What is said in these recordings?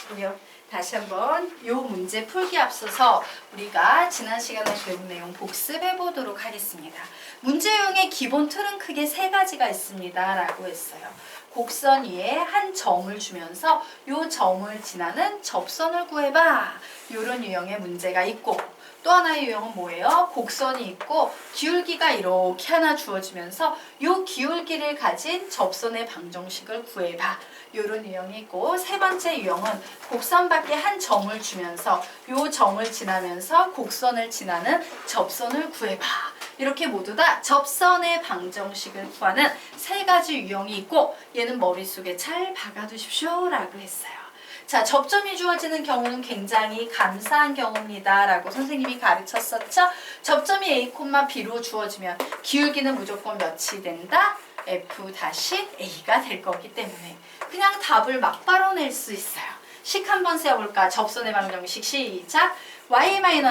마시고요. 다시 한번 이 문제 풀기 앞서서 우리가 지난 시간에 배운 내용 복습해 보도록 하겠습니다. 문제용의 기본 틀은 크게 세 가지가 있습니다. 라고 했어요. 곡선 위에 한 점을 주면서 이 점을 지나는 접선을 구해봐. 이런 유형의 문제가 있고 또 하나의 유형은 뭐예요? 곡선이 있고 기울기가 이렇게 하나 주어지면서 이 기울기를 가진 접선의 방정식을 구해봐. 이런 유형이 있고 세 번째 유형은 곡선 밖에 한 점을 주면서 이 점을 지나면서 곡선을 지나는 접선을 구해봐. 이렇게 모두 다 접선의 방정식을 구하는 세 가지 유형이 있고 얘는 머릿속에 잘 박아두십시오 라고 했어요. 자, 접점이 주어지는 경우는 굉장히 감사한 경우입니다. 라고 선생님이 가르쳤었죠. 접점이 A, B로 주어지면 기울기는 무조건 몇이 된다? F-A가 될 거기 때문에 그냥 답을 막바로 낼 수 있어요. 식 한번 세워볼까? 접선의 방정식 시작! y-b는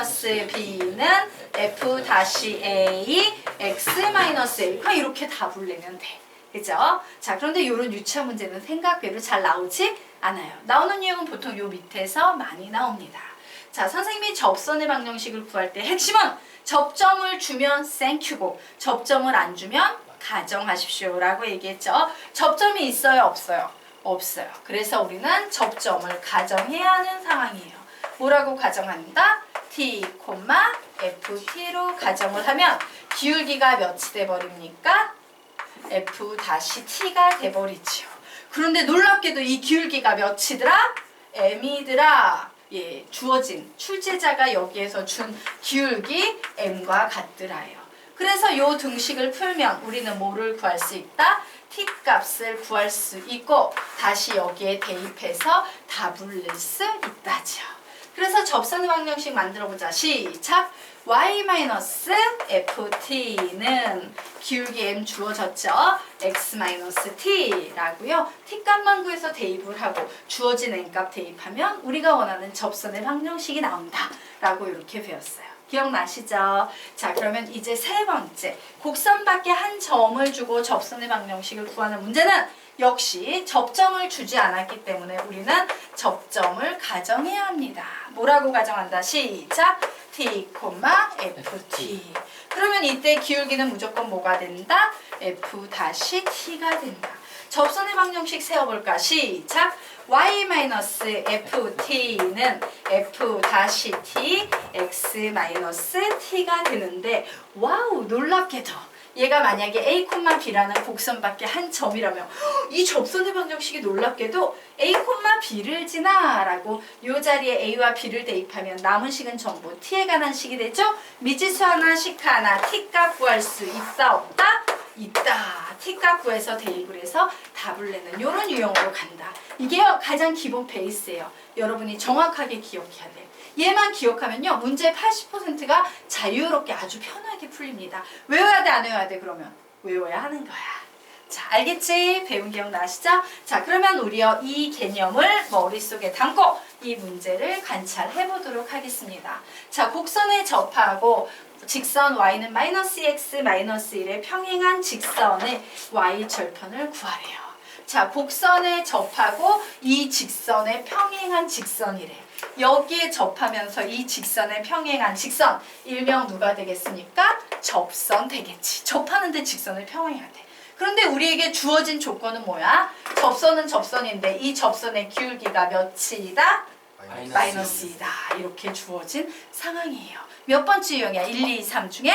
f-a, x-a 그냥 이렇게 답을 내면 돼. 그죠? 자, 그런데 이런 유치한 문제는 생각외로 잘 나오지 않아요. 나오는 유형은 보통 요 밑에서 많이 나옵니다. 자, 선생님이 접선의 방정식을 구할 때 핵심은 접점을 주면 땡큐고 접점을 안 주면 가정하십시오 라고 얘기했죠. 접점이 있어요? 없어요? 없어요. 그래서 우리는 접점을 가정해야 하는 상황이에요. 뭐라고 가정한다? t, ft로 가정을 하면 기울기가 몇이 돼버립니까? f-t가 돼버리지요. 그런데 놀랍게도 이 기울기가 몇이더라? m이더라. 예, 주어진 출제자가 여기에서 준 기울기 m과 같더라요. 그래서 이 등식을 풀면 우리는 뭐를 구할 수 있다? t 값을 구할 수 있고 다시 여기에 대입해서 답을 낼 수 있다죠. 그래서 접선의 방정식 만들어보자. 시작! y-ft는 기울기 m 주어졌죠? x-t라고요. t 값만 구해서 대입을 하고 주어진 n 값 대입하면 우리가 원하는 접선의 방정식이 나온다 라고 이렇게 배웠어요. 기억나시죠? 자, 그러면 이제 세 번째 곡선 밖에 한 점을 주고 접선의 방정식을 구하는 문제는 역시 접점을 주지 않았기 때문에 우리는 접점을 가정해야 합니다. 뭐라고 가정한다? 시작! t, ft. 그러면 이때 기울기는 무조건 뭐가 된다? f-t가 된다. 접선의 방정식 세워볼까? 시작! y-ft는 f-t, x-t가 되는데 와우, 놀랍게도 얘가 만약에 a, b라는 곡선밖에 한 점이라면 이 접선의 방정식이 놀랍게도 a, b를 지나 라고 이 자리에 a와 b를 대입하면 남은 식은 전부 t에 관한 식이 되죠. 미지수 하나, 식 하나, t 값 구할 수 있다 없다? 있다. t 값 구해서 대입을 해서 답을 내는 이런 유형으로 간다. 이게 가장 기본 베이스예요. 여러분이 정확하게 기억해야 돼요. 얘만 기억하면요 문제 80%가 자유롭게 아주 편하게 풀립니다. 외워야 돼, 안 외워야 돼? 그러면 외워야 하는 거야. 자, 알겠지? 배운 기억 나시죠? 자, 그러면 우리요 이 개념을 머릿속에 담고 이 문제를 관찰해 보도록 하겠습니다. 자, 곡선에 접하고 직선 y는 -x, -1에 평행한 직선의 y 절편을 구하래요. 자, 곡선에 접하고 이 직선에 평행한 직선이래. 여기에 접하면서 이 직선에 평행한 직선 일명 누가 되겠습니까? 접선 되겠지. 접하는데 직선을 평행해야 돼. 그런데 우리에게 주어진 조건은 뭐야? 접선은 접선인데 이 접선의 기울기가 몇이다? 마이너스이다. 이렇게 주어진 상황이에요. 몇 번째 유형이야? 1, 2, 3 중에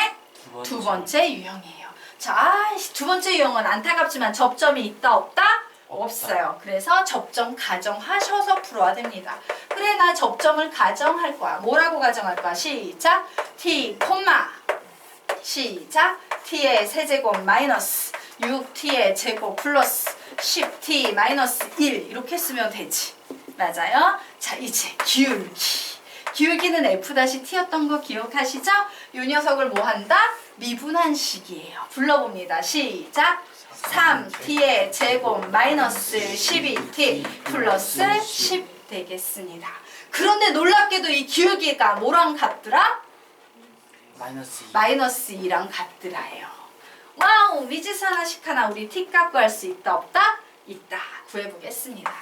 두 번째 유형이에요. 자, 두 번째 유형은 안타깝지만 접점이 있다 없다? 없어요. 그래서 접점 가정하셔서 풀어야 됩니다. 그래, 나 접점을 가정할 거야. 뭐라고 가정할 거야? 시작! t, 시작! t의 세제곱 마이너스 6t의 제곱 플러스 10t 마이너스 1 이렇게 쓰면 되지. 맞아요? 자, 이제 기울기. 기울기는 f-t였던 거 기억하시죠? 이 녀석을 뭐 한다? 미분한식이에요. 불러봅니다. 시작! 3t의 제곱 마이너스 12t 플러스 10 되겠습니다. 그런데 놀랍게도 이 기울기가 뭐랑 같더라? 마이너스 2랑 같더라요. 와우, 미지수 하나 식 하나 우리 t 값 구할 수 있다 없다? 있다. 구해보겠습니다.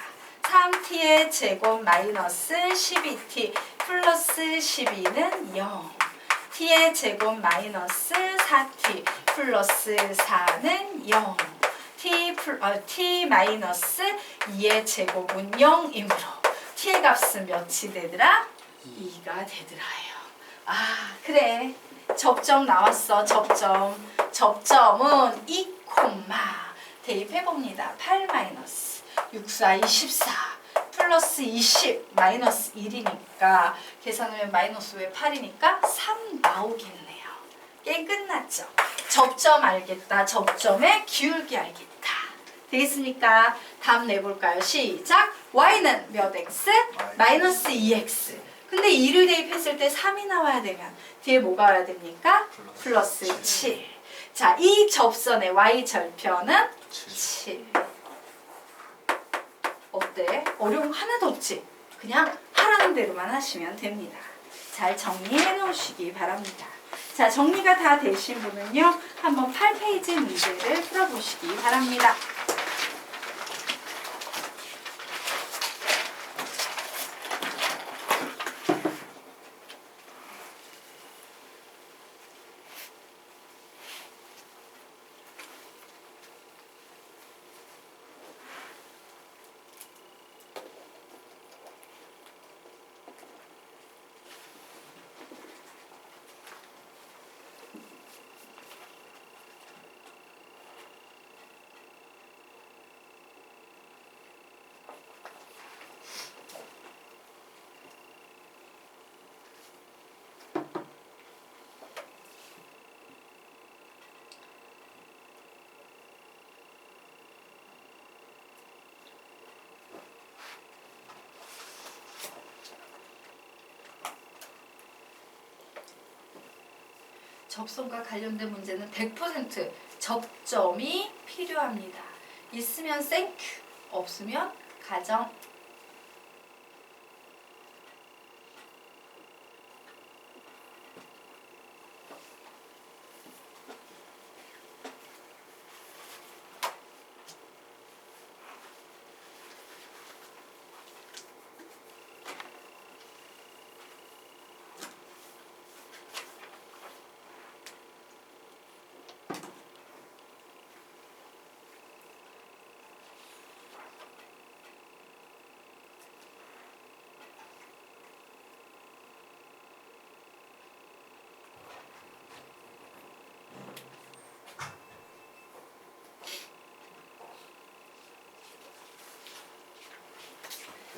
3t의 제곱 마이너스 12t 플러스 12는 0. t의 제곱 마이너스 4t 플러스 4는 0. t 마이너스 2의 제곱은 0이므로 t의 값은 몇이 되더라? 2가 되더라요. 아, 그래. 접점 나왔어. 접점은 2, 대입해봅니다. 8 마이너스 6, 4, 24 플러스 20 마이너스 1이니까 계산하면 마이너스 왜 8이니까 3 나오겠네요. 게임 끝났죠? 접점 알겠다. 접점의 기울기 알겠다. 되겠습니까? 다음 내볼까요? 시작! y는 몇 x? 마이너스 2x. 근데 2를 대입했을 때 3이 나와야 되면 뒤에 뭐가 와야 됩니까? 플러스 7. 자, 이 접선의 y절편은 7. 어때? 어려움 하나도 없지? 그냥 하라는 대로만 하시면 됩니다. 잘 정리해 놓으시기 바랍니다. 자, 정리가 다 되신 분은요, 한번 8페이지 문제를 풀어보시기 바랍니다. 접선과 관련된 문제는 100% 접점이 필요합니다. 있으면 땡큐, 없으면 가정.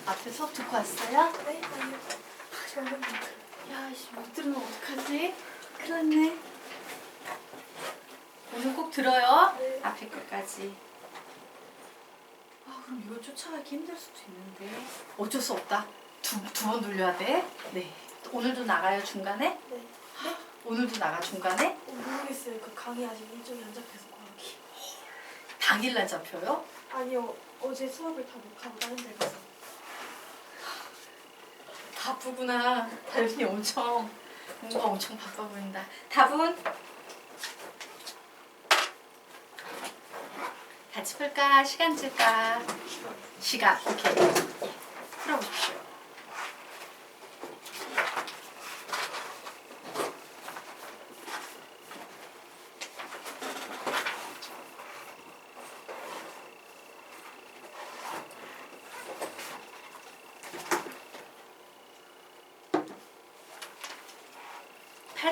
앞에 수업 듣고 왔어요? 네, 아니요. 저는 야, 씨, 못 들으면 어떡하지? 큰일 났네. 오늘 꼭 들어요. 네. 앞에 끝까지. 아, 그럼 이걸 쫓아가기 힘들 수도 있는데. 어쩔 수 없다. 두 번 돌려야 돼. 네. 오늘도 나가요, 중간에? 네. 네? 오늘도 나가, 중간에? 모르겠어요. 그 강의 아직 일정이 안 잡혀서 과학이. 당일날 잡혀요? 아니요. 어제 수업을 다 못 가고 다른 데 가서. 바쁘구나. 다현이 엄청 뭔가 엄청 바빠 보인다. 답은? 같이 풀까? 시간 줄까? 시간. 오케이. 풀어보십시오.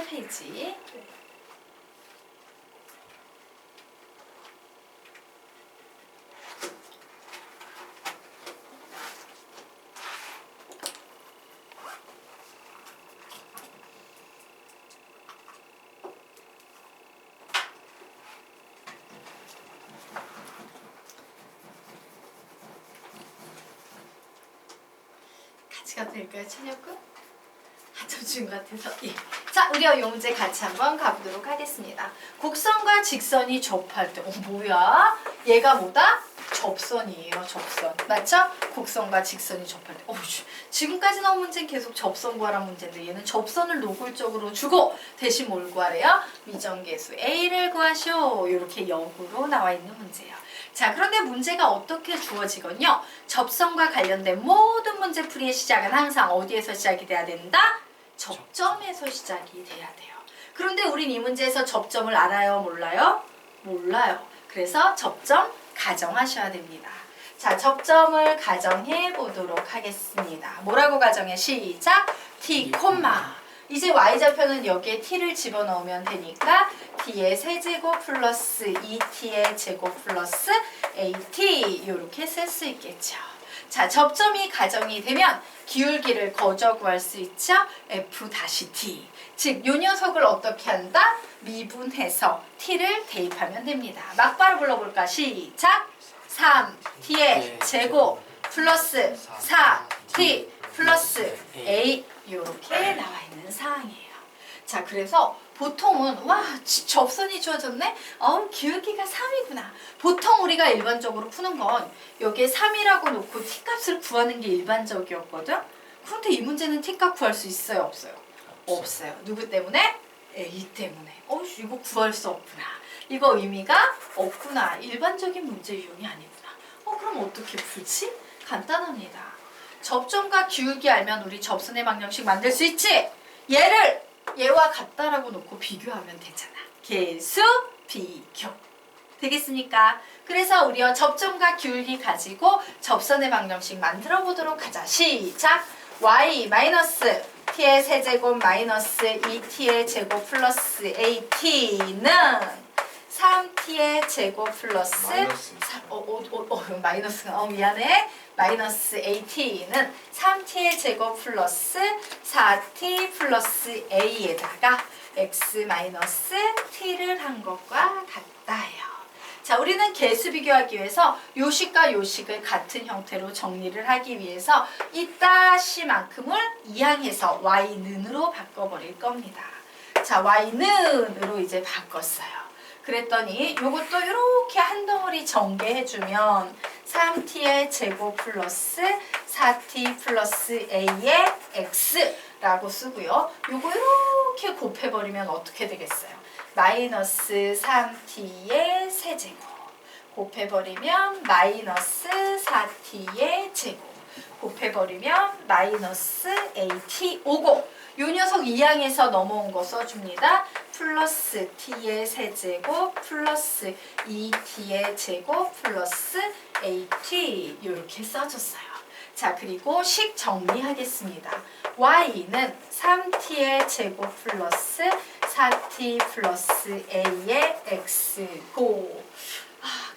페이지. 네. 같이 가도 될까요, 찬혁군? 한참 주인 것 같아서. 예. 자, 우리가 이 문제 같이 한번 가보도록 하겠습니다. 곡선과 직선이 접할 때, 뭐야? 얘가 뭐다? 접선이에요, 접선. 맞죠? 곡선과 직선이 접할 때. 지금까지 나온 문제는 계속 접선 구하란 문제인데 얘는 접선을 노골적으로 주고 대신 뭘 구하래요? 미정계수 A를 구하시오. 이렇게 역으로 나와 있는 문제예요. 자, 그런데 문제가 어떻게 주어지건요? 접선과 관련된 모든 문제풀이의 시작은 항상 어디에서 시작이 돼야 된다? 접점에서 시작이 돼야 돼요. 그런데 우린 이 문제에서 접점을 알아요? 몰라요? 몰라요. 그래서 접점 가정하셔야 됩니다. 자, 접점을 가정해 보도록 하겠습니다. 뭐라고 가정해? 시작! t, 이제 y좌표는 여기에 t를 집어넣으면 되니까 t의 세제곱 플러스 2t의 제곱 플러스 at 이렇게 쓸 수 있겠죠. 자, 접점이 가정이 되면 기울기를 거저 구할 수 있죠. f-t. 즉, 요 녀석을 어떻게 한다? 미분해서 t를 대입하면 됩니다. 막바로 불러볼까? 시작! 3t의 제곱 플러스 4t 플러스 a 이렇게 나와 있는 상황이에요. 자, 그래서 보통은 와, 접선이 주어졌네? 기울기가 3이구나. 보통 우리가 일반적으로 푸는 건 여기에 3이라고 놓고 t값을 구하는 게 일반적이었거든? 그런데 이 문제는 t값 구할 수 있어요? 없어요? 없어요. 누구 때문에? a 때문에. 이거 구할 수 없구나. 이거 의미가 없구나. 일반적인 문제 유형이 아니구나. 그럼 어떻게 풀지? 간단합니다. 접점과 기울기 알면 우리 접선의 방정식 만들 수 있지? 얘를 얘와 같다라고 놓고 비교하면 되잖아. 계수 비교. 되겠습니까? 그래서 우리가 접점과 기울기 가지고 접선의 방정식 만들어 보도록 하자. 시작! y 마이너스 t의 세제곱 마이너스 2t의 제곱 플러스 at는 3t의 제곱 플러스 마이너스가 미안해. 마이너스 at는 3t의 제곱 플러스 4t 플러스 a에다가 x 마이너스 t를 한 것과 같다요. 자, 우리는 개수 비교하기 위해서 요식과 요식을 같은 형태로 정리를 하기 위해서 이따 c만큼을 이항해서 y는으로 바꿔버릴 겁니다. 자, y는으로 이제 바꿨어요. 그랬더니 요것도 이렇게 한 덩어리 전개해주면 3t의 제곱 플러스 4t 플러스 a의 x라고 쓰고요. 요거 이렇게 곱해버리면 어떻게 되겠어요? 마이너스 3t의 세제곱 곱해버리면 마이너스 4t의 제곱 곱해버리면 마이너스 at 오고 요 녀석 이항에서 넘어온 거 써줍니다. 플러스 t의 세제곱 플러스 2t의 제곱 플러스 at 이렇게 써줬어요. 자, 그리고 식 정리하겠습니다. y는 3t의 제곱 플러스 4t 플러스 a의 x고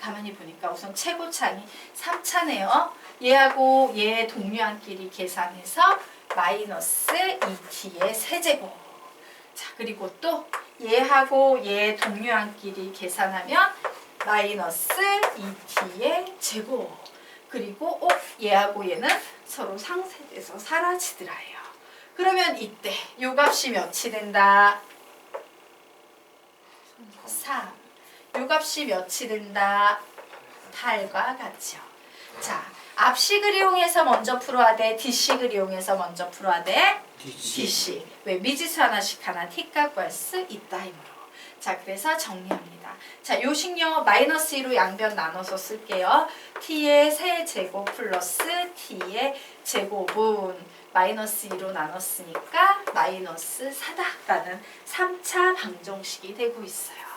가만히 보니까 우선 최고차이 3차네요. 얘하고 얘의 동류항끼리 계산해서 마이너스 2t의 세제곱. 자, 그리고 또 얘하고 얘의 동류항끼리 계산하면 마이너스 2t의 제곱. 그리고 얘하고 얘는 서로 상쇄돼서 사라지더라요. 그러면 이때 요 값이 몇이 된다? 3. 요 값이 몇이 된다? 8과 같죠. 자, 앞식을 이용해서 먼저 풀어야 돼? 뒷식을 이용해서 먼저 풀어야 돼? 뒷식. 왜? 미지수 하나씩 하나 t값 구할 수 있다 힘으로. 자, 그래서 정리합니다. 자, 요식요 마이너스 2로 양변 나눠서 쓸게요. t의 세제곱 플러스 t의 제곱은 마이너스 2로 나눴으니까 마이너스 4다라는 3차 방정식이 되고 있어요.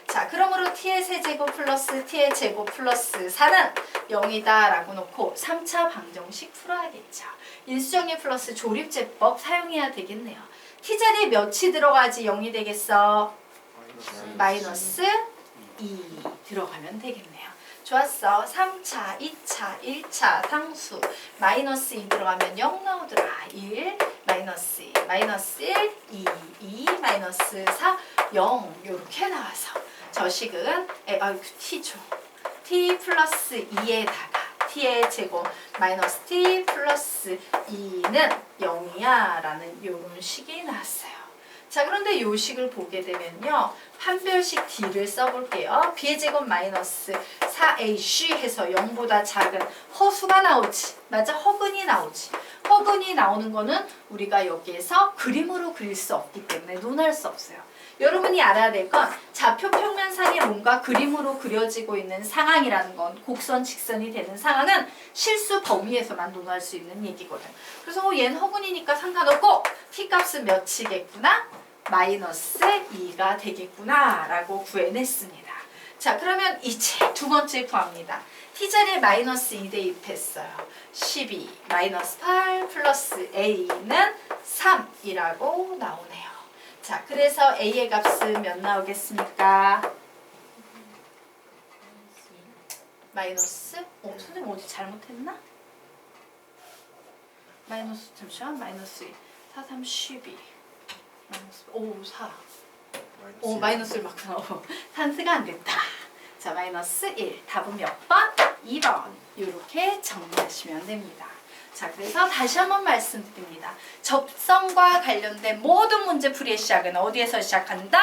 자, 그러므로 t의 세제곱 플러스 t의 제곱 플러스 4는 0이다 라고 놓고 3차 방정식 풀어야겠죠. 인수정리 플러스 조립제법 사용해야 되겠네요. t자리에 몇이 들어가지 0이 되겠어? 마이너스 2 들어가면 되겠네요. 좋았어. 3차, 2차, 1차 상수 마이너스 2 들어가면 0 나오더라. 1, 마이너스 2, 마이너스 1, 2, 마이너스 4, 0 이렇게 나와서 저 식은 t죠. t 플러스 2에다가 t의 제곱 마이너스 t 플러스 2는 0이야 라는 이런 식이 나왔어요. 자, 그런데 요 식을 보게 되면요. 판별식 d를 써볼게요. b의 제곱 마이너스 4ac 해서 0보다 작은 허수가 나오지. 맞아? 허근이 나오지. 허근이 나오는 거는 우리가 여기에서 그림으로 그릴 수 없기 때문에 논할 수 없어요. 여러분이 알아야 될 건 좌표 평면상에 뭔가 그림으로 그려지고 있는 상황이라는 건 곡선, 직선이 되는 상황은 실수 범위에서만 논할 수 있는 얘기거든. 그래서 얘는 허근이니까 상관없고 t값은 몇이겠구나? 마이너스 2가 되겠구나 라고 구해냈습니다. 자, 그러면 이제 두 번째 구합니다. t자리에 마이너스 2 대입했어요. 12 마이너스 8 플러스 a는 3이라고 나오네요. 자, 그래서 a의 값은 몇 나오겠습니까? 마이너스? 선생님 어디 잘못했나? 마이너스, 잠시만, 마이너스 2 4, 3, 12 마이너스 4 마이너스를 막 나오고 산수가 안 됐다. 자, 마이너스 1 답은 몇 번? 2번 이렇게 정리하시면 됩니다. 자, 그래서 다시 한번 말씀드립니다. 접선과 관련된 모든 문제 풀이의 시작은 어디에서 시작한다?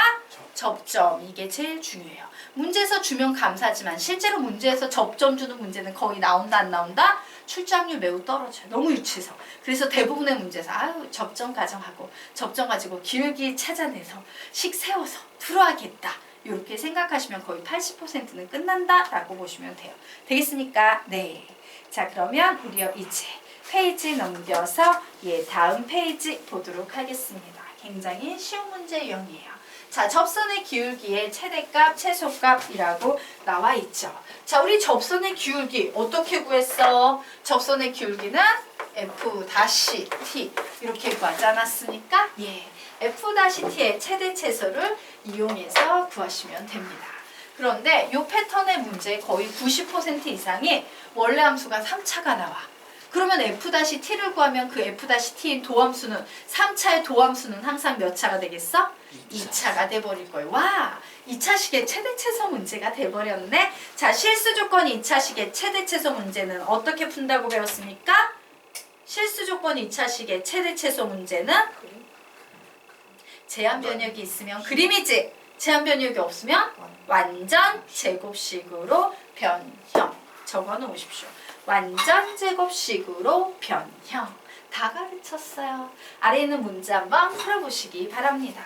접점. 이게 제일 중요해요. 문제에서 주면 감사하지만 실제로 문제에서 접점 주는 문제는 거의 나온다 안 나온다? 출제확률 매우 떨어져요. 너무 유치해서. 그래서 대부분의 문제에서 접점 가정하고 접점 가지고 기울기 찾아내서 식 세워서 풀어야겠다. 이렇게 생각하시면 거의 80%는 끝난다라고 보시면 돼요. 되겠습니까? 네. 자, 그러면 우리 이제 페이지 넘겨서 다음 페이지 보도록 하겠습니다. 굉장히 쉬운 문제 유형이에요. 자, 접선의 기울기의 최대값, 최소값이라고 나와 있죠. 자, 우리 접선의 기울기 어떻게 구했어? 접선의 기울기는 f-t 이렇게 구하지 않았습니까? f-t의 최대 최소를 이용해서 구하시면 됩니다. 그런데 이 패턴의 문제 거의 90% 이상이 원래 함수가 3차가 나와. 그러면 f-t를 구하면 그 f-t인 도함수는 3차의 도함수는 항상 몇 차가 되겠어? 2차가 돼버릴 거예요. 와! 2차식의 최대 최소 문제가 돼버렸네. 자, 실수 조건 2차식의 최대 최소 문제는 어떻게 푼다고 배웠습니까? 실수 조건 2차식의 최대 최소 문제는 제한 변역이 있으면 그림이지. 제한 변역이 없으면 완전 제곱식으로 변형. 적어 놓으십시오. 완전 제곱식으로 변형. 다 가르쳤어요. 아래 있는 문제 한번 풀어보시기 바랍니다.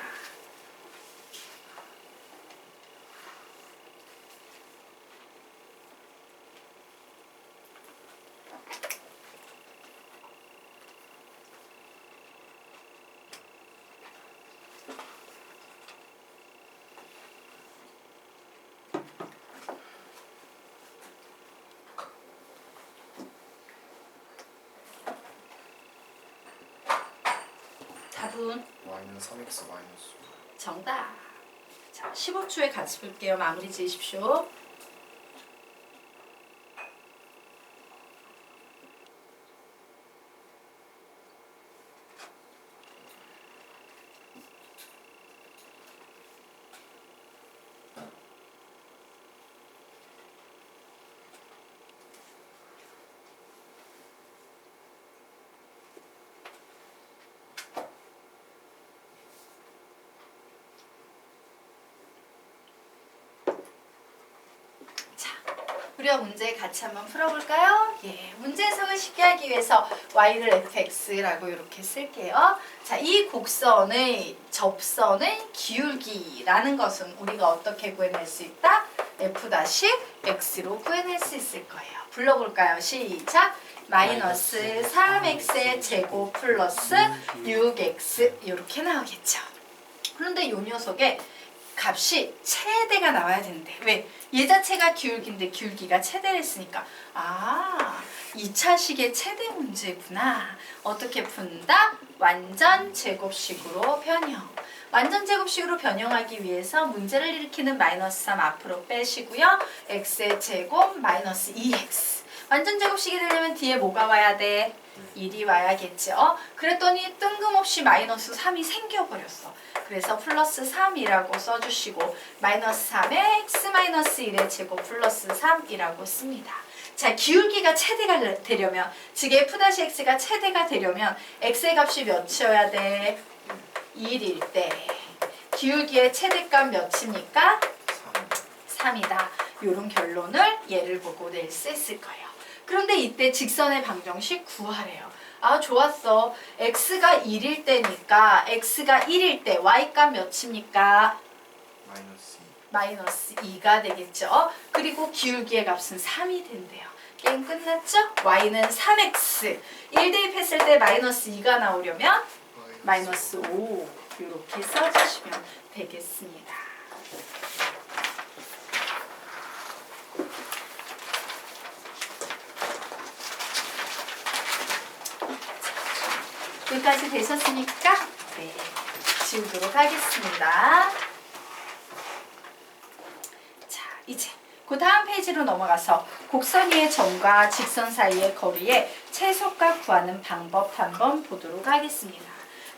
답은 y는 3x 마이너스 정답. 자, 15초에 같이 볼게요. 마무리 지으십시오. 우리가 문제 같이 한번 풀어볼까요? 문제 해석을 쉽게 하기 위해서 y를 fx라고 이렇게 쓸게요. 자, 이 곡선의 접선의 기울기라는 것은 우리가 어떻게 구해낼 수 있다? f-x로 구해낼 수 있을 거예요. 불러볼까요? 시작! 마이너스 3x의 제곱 플러스 6x 이렇게 나오겠죠. 그런데 이 녀석의 값이 최대가 나와야 되는데 왜? 얘 자체가 기울기인데 기울기가 최대를 했으니까 2차식의 최대 문제구나. 어떻게 푼다? 완전 제곱식으로 변형. 완전 제곱식으로 변형하기 위해서 문제를 일으키는 마이너스 3 앞으로 빼시고요. x의 제곱 마이너스 2x. 완전 제곱식이 되려면 뒤에 뭐가 와야 돼? 1이 와야겠죠. 그랬더니 뜬금없이 마이너스 3이 생겨버렸어. 그래서 플러스 3이라고 써주시고 마이너스 3에 x 마이너스 1의 제곱 플러스 3이라고 씁니다. 자, 기울기가 최대가 되려면 즉 f-x가 최대가 되려면 x의 값이 몇이어야 돼? 1일 때 기울기의 최대값 몇입니까? 3이다. 이런 결론을 얘를 보고 낼 수 있을 거예요. 그런데 이때 직선의 방정식 구하래요. 아, 좋았어. x가 1일 때니까 x가 1일 때 y값 몇입니까? 마이너스 2. 마이너스 2가 되겠죠. 그리고 기울기의 값은 3이 된대요. 게임 끝났죠? y는 3x. 1 대입했을 때 마이너스 2가 나오려면 마이너스 5 이렇게 써주시면 되겠습니다. 여기까지 되셨으니까 네, 지우도록 하겠습니다. 자, 이제 그 다음 페이지로 넘어가서 곡선 위의 점과 직선 사이의 거리의 최소값 구하는 방법 한번 보도록 하겠습니다.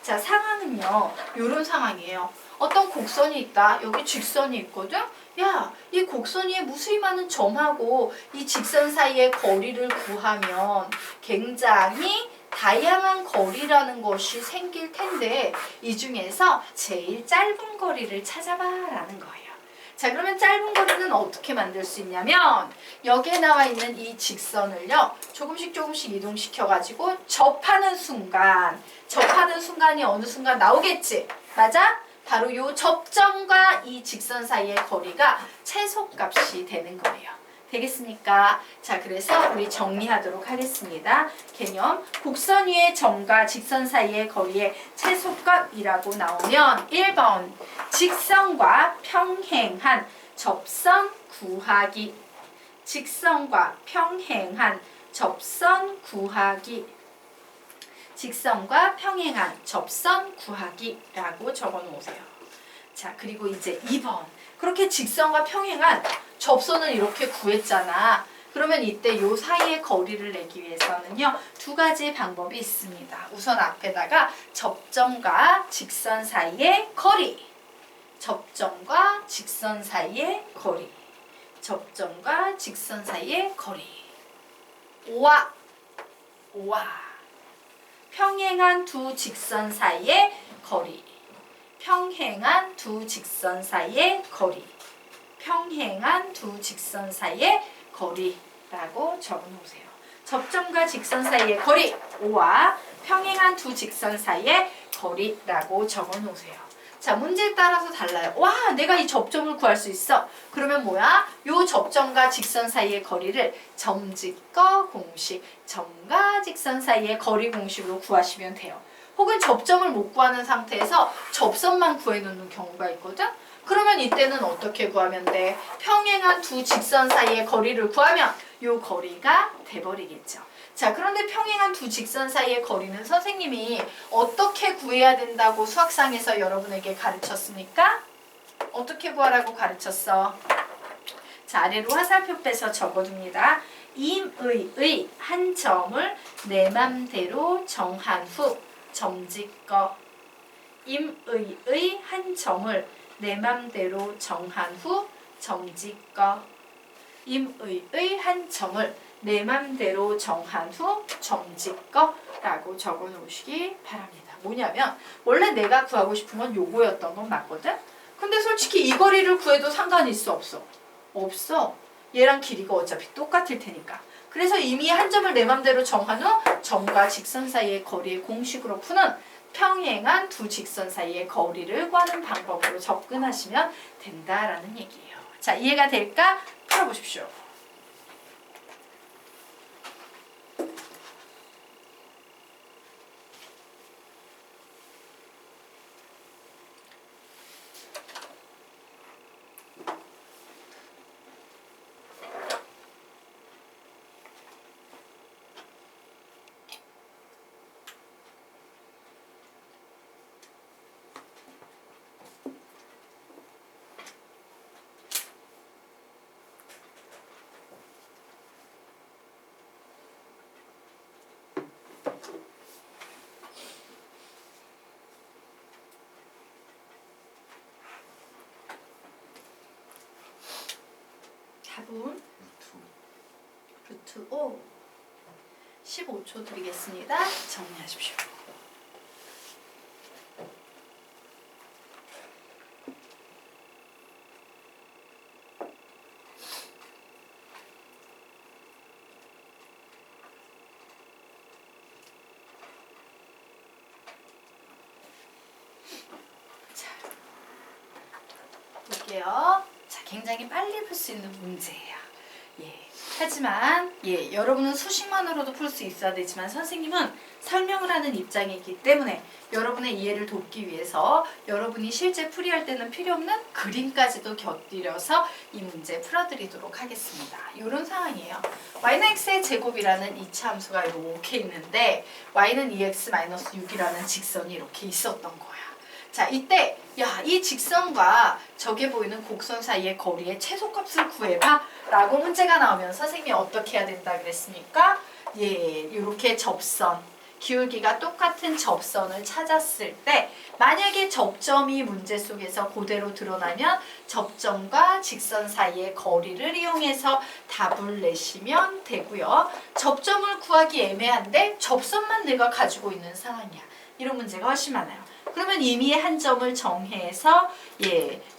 자, 상황은요, 이런 상황이에요. 어떤 곡선이 있다. 여기 직선이 있거든. 야, 이 곡선 위에 무수히 많은 점하고 이 직선 사이의 거리를 구하면 굉장히 다양한 거리라는 것이 생길 텐데 이 중에서 제일 짧은 거리를 찾아봐 라는 거예요. 자, 그러면 짧은 거리는 어떻게 만들 수 있냐면 여기에 나와 있는 이 직선을요 조금씩 이동시켜 가지고 접하는 순간이 어느 순간 나오겠지? 맞아? 바로 요 접점과 이 직선 사이의 거리가 최소값이 되는 거예요. 되겠습니까? 자, 그래서 우리 정리하도록 하겠습니다. 개념, 곡선 위의 점과 직선 사이의 거리의 최소값이라고 나오면 1번, 직선과 평행한 접선 구하기. 직선과 평행한 접선 구하기. 직선과 평행한 접선 구하기라고 적어 놓으세요. 자, 그리고 이제 2번. 그렇게 직선과 평행한 접선을 이렇게 구했잖아. 그러면 이때 요 사이의 거리를 내기 위해서는요, 두 가지 방법이 있습니다. 우선 앞에다가 접점과 직선 사이의 거리. 접점과 직선 사이의 거리. 접점과 직선 사이의 거리. 오와. 평행한 두 직선 사이의 거리. 평행한 두 직선 사이의 거리. 평행한 두 직선 사이의 거리라고 적어 놓으세요. 접점과 직선 사이의 거리 5와 평행한 두 직선 사이의 거리라고 적어 놓으세요. 자, 문제에 따라서 달라요. 와, 내가 이 접점을 구할 수 있어. 그러면 뭐야? 요 접점과 직선 사이의 거리를 점직거 공식, 점과 직선 사이의 거리 공식으로 구하시면 돼요. 혹은 접점을 못 구하는 상태에서 접선만 구해놓는 경우가 있거든? 그러면 이때는 어떻게 구하면 돼? 평행한 두 직선 사이의 거리를 구하면 요 거리가 돼버리겠죠. 자, 그런데 평행한 두 직선 사이의 거리는 선생님이 어떻게 구해야 된다고 수학상에서 여러분에게 가르쳤습니까? 어떻게 구하라고 가르쳤어? 자, 아래로 화살표 빼서 적어둡니다. 임의의 한 점을 내 맘대로 정한 후 점직거. 임의의 한 점을 내 맘대로 정한 후 점직거. 임의의 한 점을 내 맘대로 정한 후 점직거라고 적어 놓으시기 바랍니다. 뭐냐면 원래 내가 구하고 싶은 건 요거였던 건 맞거든? 근데 솔직히 이 거리를 구해도 상관이 있어 없어? 없어. 얘랑 길이가 어차피 똑같을 테니까. 그래서 이미 한 점을 내 맘대로 정한 후 점과 직선 사이의 거리의 공식으로 푸는 평행한 두 직선 사이의 거리를 구하는 방법으로 접근하시면 된다라는 얘기예요. 자, 이해가 될까? 풀어보십시오. 답은 루트 5 15초 드리겠습니다. 정리하십시오. 볼게요. 자, 굉장히 빨리 풀 수 있는 문제예요. 예. 하지만 여러분은 수식만으로도 풀 수 있어야 되지만 선생님은 설명을 하는 입장이기 때문에 여러분의 이해를 돕기 위해서 여러분이 실제 풀이할 때는 필요 없는 그림까지도 곁들여서 이 문제 풀어드리도록 하겠습니다. 이런 상황이에요. y는 x의 제곱이라는 이차 함수가 이렇게 있는데 y는 2x-6이라는 직선이 이렇게 있었던 거야. 자, 이때 이 직선과 저게 보이는 곡선 사이의 거리의 최소값을 구해봐 라고 문제가 나오면 선생님이 어떻게 해야 된다 그랬습니까? 이렇게 접선, 기울기가 똑같은 접선을 찾았을 때 만약에 접점이 문제 속에서 그대로 드러나면 접점과 직선 사이의 거리를 이용해서 답을 내시면 되고요. 접점을 구하기 애매한데 접선만 내가 가지고 있는 상황이야. 이런 문제가 훨씬 많아요. 그러면 이미 한 점을 정해서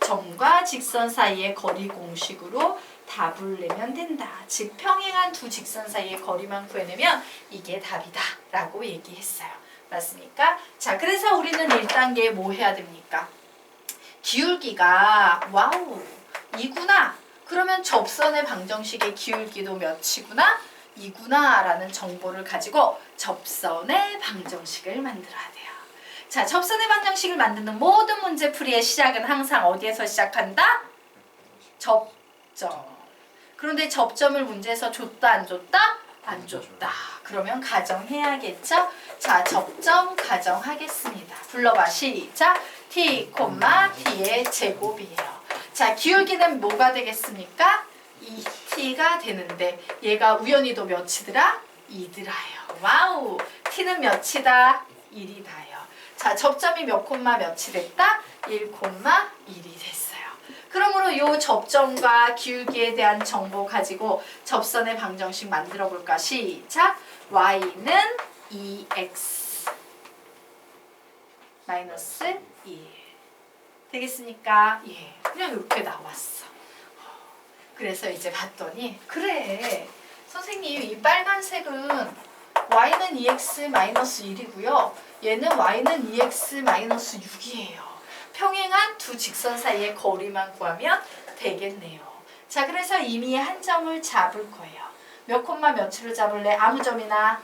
점과 직선 사이의 거리 공식으로 답을 내면 된다. 즉 평행한 두 직선 사이의 거리만 구해내면 이게 답이다 라고 얘기했어요. 맞습니까? 자, 그래서 우리는 1단계에 뭐 해야 됩니까? 기울기가 2구나. 그러면 접선의 방정식의 기울기도 몇이구나? 2구나 라는 정보를 가지고 접선의 방정식을 만들어야 돼요. 자, 접선의 방정식을 만드는 모든 문제풀이의 시작은 항상 어디에서 시작한다? 접점. 그런데 접점을 문제에서 줬다 안 줬다? 안 줬다. 그러면 가정해야겠죠? 자, 접점 가정하겠습니다. 불러봐. 시작. t, t의 제곱이에요. 자, 기울기는 뭐가 되겠습니까? 2t가 되는데 얘가 우연히도 몇이더라? 2더라요. 와우. t는 몇이다? 1이다요. 자, 접점이 몇 콤마 몇이 됐다? 1,1이 됐어요. 그러므로 이 접점과 기울기에 대한 정보 가지고 접선의 방정식 만들어 볼까? 시작! y는 2x 마이너스 1 되겠습니까? 그냥 이렇게 나왔어. 그래서 이제 봤더니 그래, 선생님 이 빨간색은 y는 2x-1이고요. 얘는 y는 2x-6이에요. 평행한 두 직선 사이의 거리만 구하면 되겠네요. 자, 그래서 이미 한 점을 잡을 거예요. 몇 콤마 몇으로 잡을래? 아무 점이나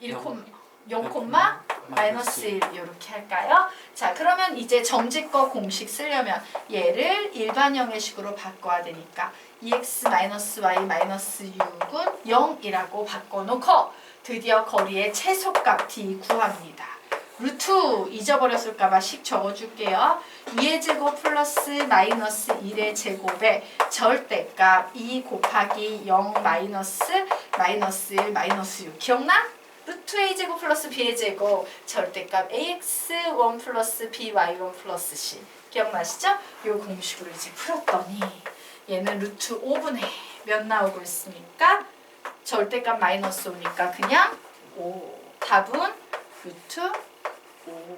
0,-1 이렇게 할까요? 자, 그러면 이제 정직거 공식 쓰려면 얘를 일반형의 식으로 바꿔야 되니까 2x-y-6은 0이라고 바꿔놓고 드디어 거리의 최소값 d 구합니다. 루트 잊어버렸을까봐 식 적어줄게요. 2의 제곱 플러스 마이너스 1의 제곱에 절대값 2 곱하기 0 마이너스 1 마이너스 6 기억나? 루트 a 제곱 플러스 b의 제곱 절대값 ax1 플러스 by1 플러스 c 기억나시죠? 이 공식으로 이제 풀었더니 얘는 루트 5분의 몇 나오고 있습니까? 절대값 마이너스 5니까 그냥 5. 답은 루트 5.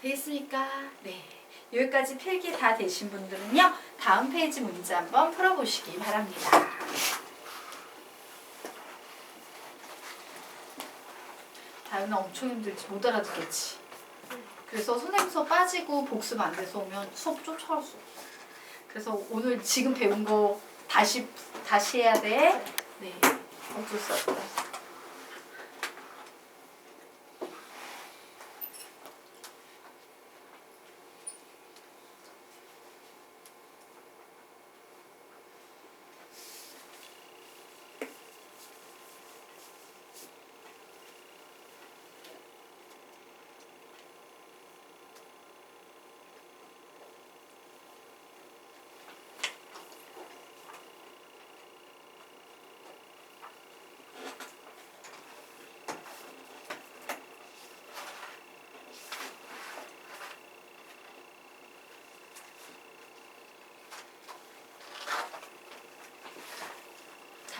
되겠습니까? 네. 여기까지 필기 다 되신 분들은요. 다음 페이지 문제 한번 풀어보시기 바랍니다. 다음은 엄청 힘들지. 못 알아듣겠지. 그래서 선생님 수업 빠지고 복습 안 돼서 오면 수업 쫓아올 수 없어. 그래서 오늘 지금 배운 거 다시 해야 돼. 네. 어쩔 수 없다.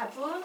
답은